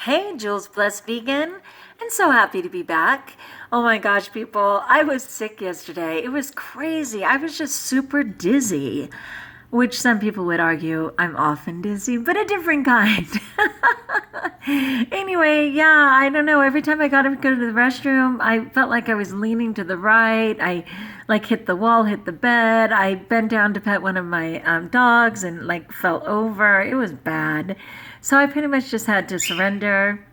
Hey, Jules Bless Vegan, and so happy to be back. Oh my gosh, people, I was sick yesterday. It was crazy. I was just super dizzy, which some people would argue I'm often dizzy, but a different kind. Anyway, yeah, I don't know. Every time I got to go to the restroom, I felt like I was leaning to the right. I like hit the wall, hit the bed. I bent down to pet one of my dogs and like fell over. It was bad. So I pretty much just had to surrender.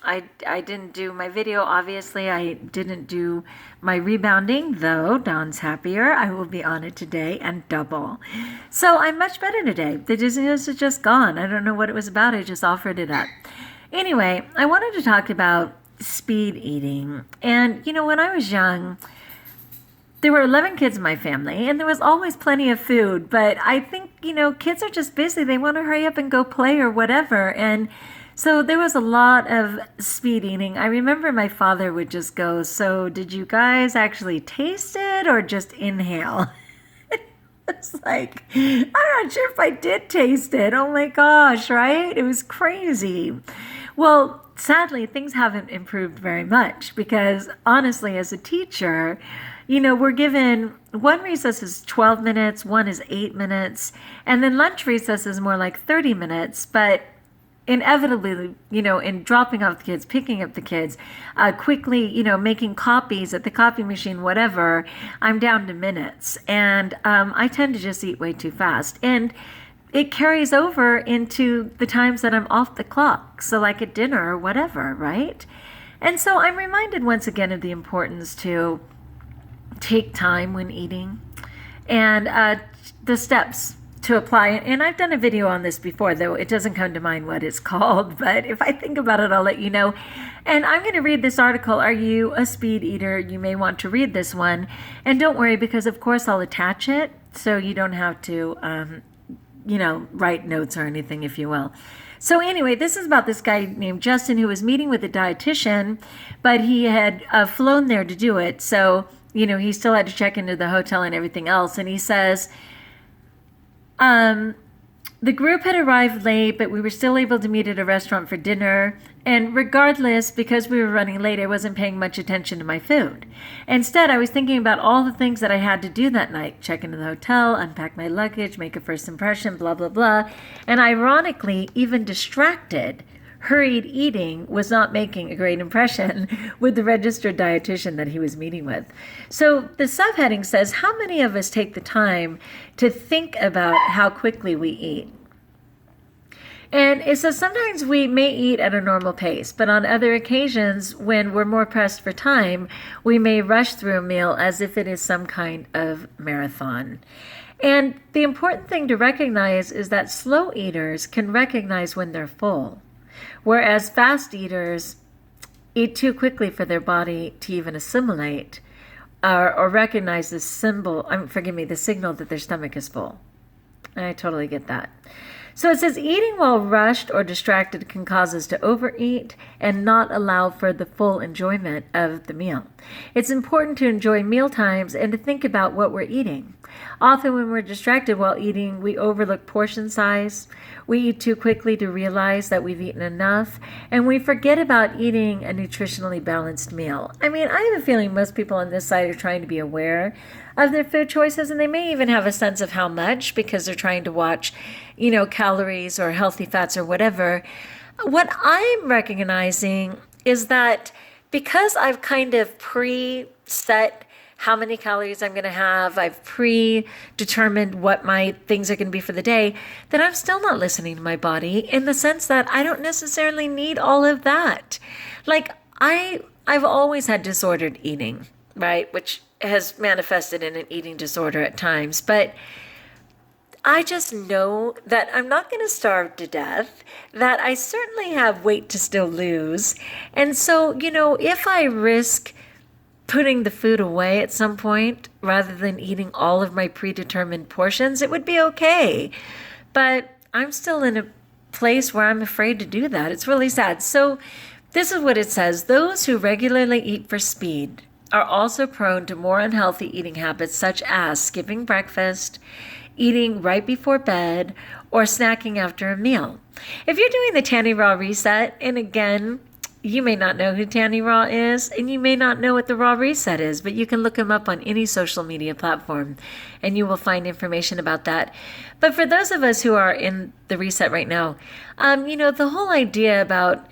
I didn't do my video, obviously. I didn't do my rebounding, though. Dawn's happier. I will be on it today and double. So I'm much better today. The dizziness is just gone. I don't know what it was about. I just offered it up. Anyway, I wanted to talk about speed eating. And, when I was young, there were 11 kids in my family, and there was always plenty of food. But I think, kids are just busy. They want to hurry up and go play or whatever. And so there was a lot of speed eating. I remember my father would just go, "So did you guys actually taste it or just inhale?" It's like, I'm not sure if I did taste it. Oh my gosh, right? It was crazy. Well, sadly, things haven't improved very much because honestly, as a teacher, we're given one recess is 12 minutes, one is 8 minutes, and then lunch recess is more like 30 minutes. But inevitably, in dropping off the kids, picking up the kids, quickly, making copies at the copy machine, whatever, I'm down to minutes. And I tend to just eat way too fast. And it carries over into the times that I'm off the clock. So like at dinner or whatever, right? And so I'm reminded once again of the importance to take time when eating and the steps to apply it. And I've done a video on this before, though it doesn't come to mind what it's called, but if I think about it, I'll let you know. And I'm going to read this article. Are you a speed eater? You may want to read this one. And don't worry, because of course I'll attach it so you don't have to, write notes or anything, if you will. So anyway, this is about this guy named Justin who was meeting with a dietitian, but he had flown there to do it. So, he still had to check into the hotel and everything else. And he says, the group had arrived late, but we were still able to meet at a restaurant for dinner. And regardless, because we were running late, I wasn't paying much attention to my food. Instead, I was thinking about all the things that I had to do that night: check into the hotel, unpack my luggage, make a first impression, blah, blah, blah. And ironically, even distracted, hurried eating was not making a great impression with the registered dietitian that he was meeting with. So the subheading says, how many of us take the time to think about how quickly we eat? And it says sometimes we may eat at a normal pace, but on other occasions, when we're more pressed for time, we may rush through a meal as if it is some kind of marathon. And the important thing to recognize is that slow eaters can recognize when they're full, whereas fast eaters eat too quickly for their body to even assimilate or recognize the the signal that their stomach is full. I totally get that. So it says eating while rushed or distracted can cause us to overeat and not allow for the full enjoyment of the meal. It's important to enjoy meal times and to think about what we're eating. Often when we're distracted while eating, we overlook portion size. We eat too quickly to realize that we've eaten enough, and we forget about eating a nutritionally balanced meal. I mean, I have a feeling most people on this side are trying to be aware of their food choices, and they may even have a sense of how much because they're trying to watch, calories or healthy fats or whatever. What I'm recognizing is that because I've kind of pre-set how many calories I'm going to have, I've predetermined what my things are going to be for the day, that I'm still not listening to my body in the sense that I don't necessarily need all of that. Like I've always had disordered eating, right? Which has manifested in an eating disorder at times, but I just know that I'm not going to starve to death, that I certainly have weight to still lose. And so, if I risk putting the food away at some point rather than eating all of my predetermined portions, it would be okay. But I'm still in a place where I'm afraid to do that. It's really sad. So this is what it says. Those who regularly eat for speed are also prone to more unhealthy eating habits such as skipping breakfast, eating right before bed, or snacking after a meal. If you're doing the Tanny Raw Reset, and again, you may not know who Tanny Raw is, and you may not know what the Raw Reset is, but you can look him up on any social media platform, and you will find information about that. But for those of us who are in the reset right now, the whole idea about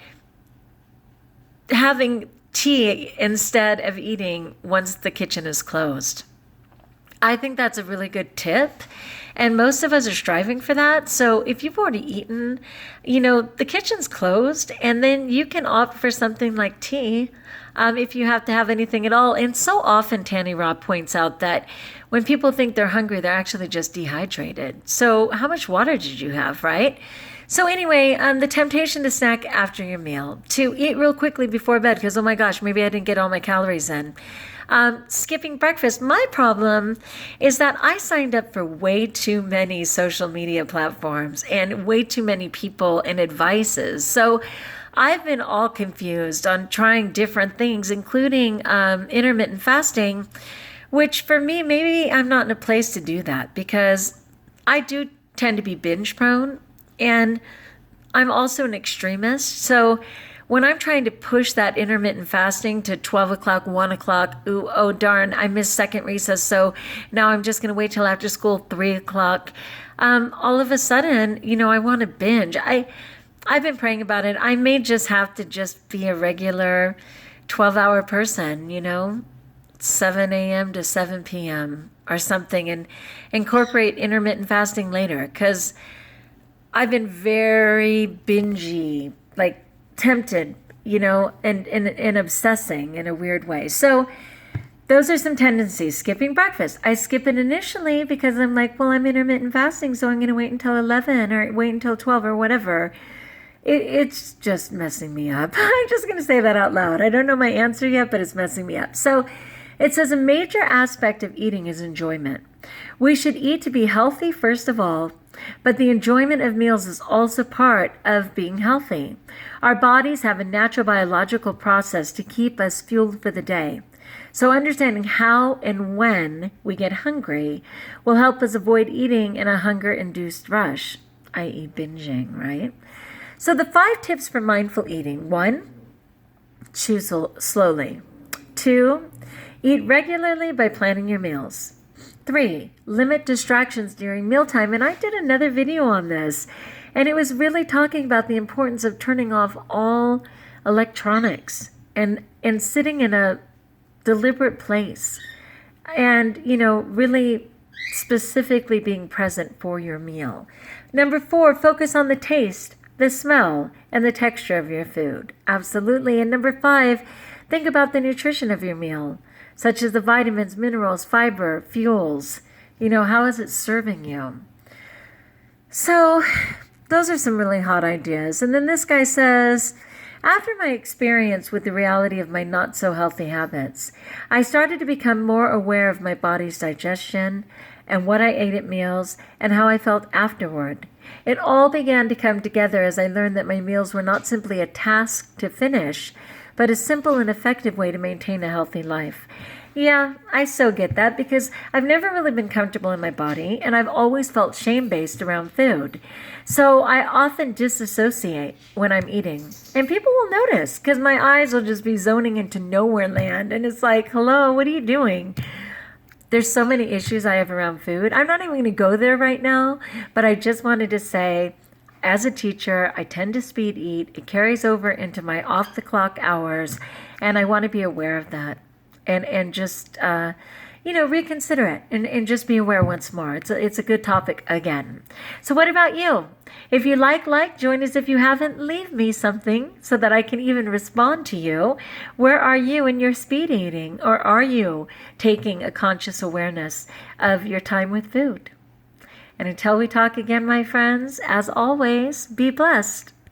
having tea instead of eating once the kitchen is closed, I think that's a really good tip. And most of us are striving for that. So if you've already eaten, the kitchen's closed, and then you can opt for something like tea if you have to have anything at all. And so often Tanny Raw points out that when people think they're hungry, they're actually just dehydrated. So how much water did you have, right? So anyway, the temptation to snack after your meal, to eat real quickly before bed because, oh my gosh, maybe I didn't get all my calories in. Skipping breakfast. My problem is that I signed up for way too many social media platforms and way too many people and advices. So I've been all confused on trying different things, including intermittent fasting, which for me, maybe I'm not in a place to do that because I do tend to be binge prone, and I'm also an extremist. So when I'm trying to push that intermittent fasting to 12 o'clock, 1 o'clock, oh darn, I missed second recess, so now I'm just going to wait till after school, 3 o'clock. All of a sudden, I want to binge. I've been praying about it. I may just have to just be a regular 12-hour person, 7 a.m. to 7 p.m. or something, and incorporate intermittent fasting later, because I've been very bingey, like tempted, and obsessing in a weird way. So those are some tendencies. Skipping breakfast. I skip it initially because I'm like, well, I'm intermittent fasting, so I'm going to wait until 11 or wait until 12 or whatever. It's just messing me up. I'm just going to say that out loud. I don't know my answer yet, but it's messing me up. So it says a major aspect of eating is enjoyment. We should eat to be healthy first of all, but the enjoyment of meals is also part of being healthy. Our bodies have a natural biological process to keep us fueled for the day. So understanding how and when we get hungry will help us avoid eating in a hunger-induced rush, i.e. binging, right? So the 5 tips for mindful eating. 1, chew slowly. 2, eat regularly by planning your meals. 3, limit distractions during mealtime. And I did another video on this, and it was really talking about the importance of turning off all electronics and sitting in a deliberate place and, really specifically being present for your meal. Number 4, focus on the taste, the smell, and the texture of your food. Absolutely. And number 5, think about the nutrition of your meal, such as the vitamins, minerals, fiber, fuels. How is it serving you? So those are some really hot ideas. And then this guy says, after my experience with the reality of my not so healthy habits, I started to become more aware of my body's digestion and what I ate at meals and how I felt afterward. It all began to come together as I learned that my meals were not simply a task to finish, but a simple and effective way to maintain a healthy life. Yeah, I so get that because I've never really been comfortable in my body, and I've always felt shame-based around food. So I often disassociate when I'm eating. And people will notice because my eyes will just be zoning into nowhere land. And it's like, hello, what are you doing? There's so many issues I have around food. I'm not even going to go there right now, but I just wanted to say, as a teacher, I tend to speed eat. It carries over into my off-the-clock hours, and I want to be aware of that. And just, reconsider it and just be aware once more. It's a good topic again. So what about you? If you like, join us. If you haven't, leave me something so that I can even respond to you. Where are you in your speed eating? Or are you taking a conscious awareness of your time with food? And until we talk again, my friends, as always, be blessed.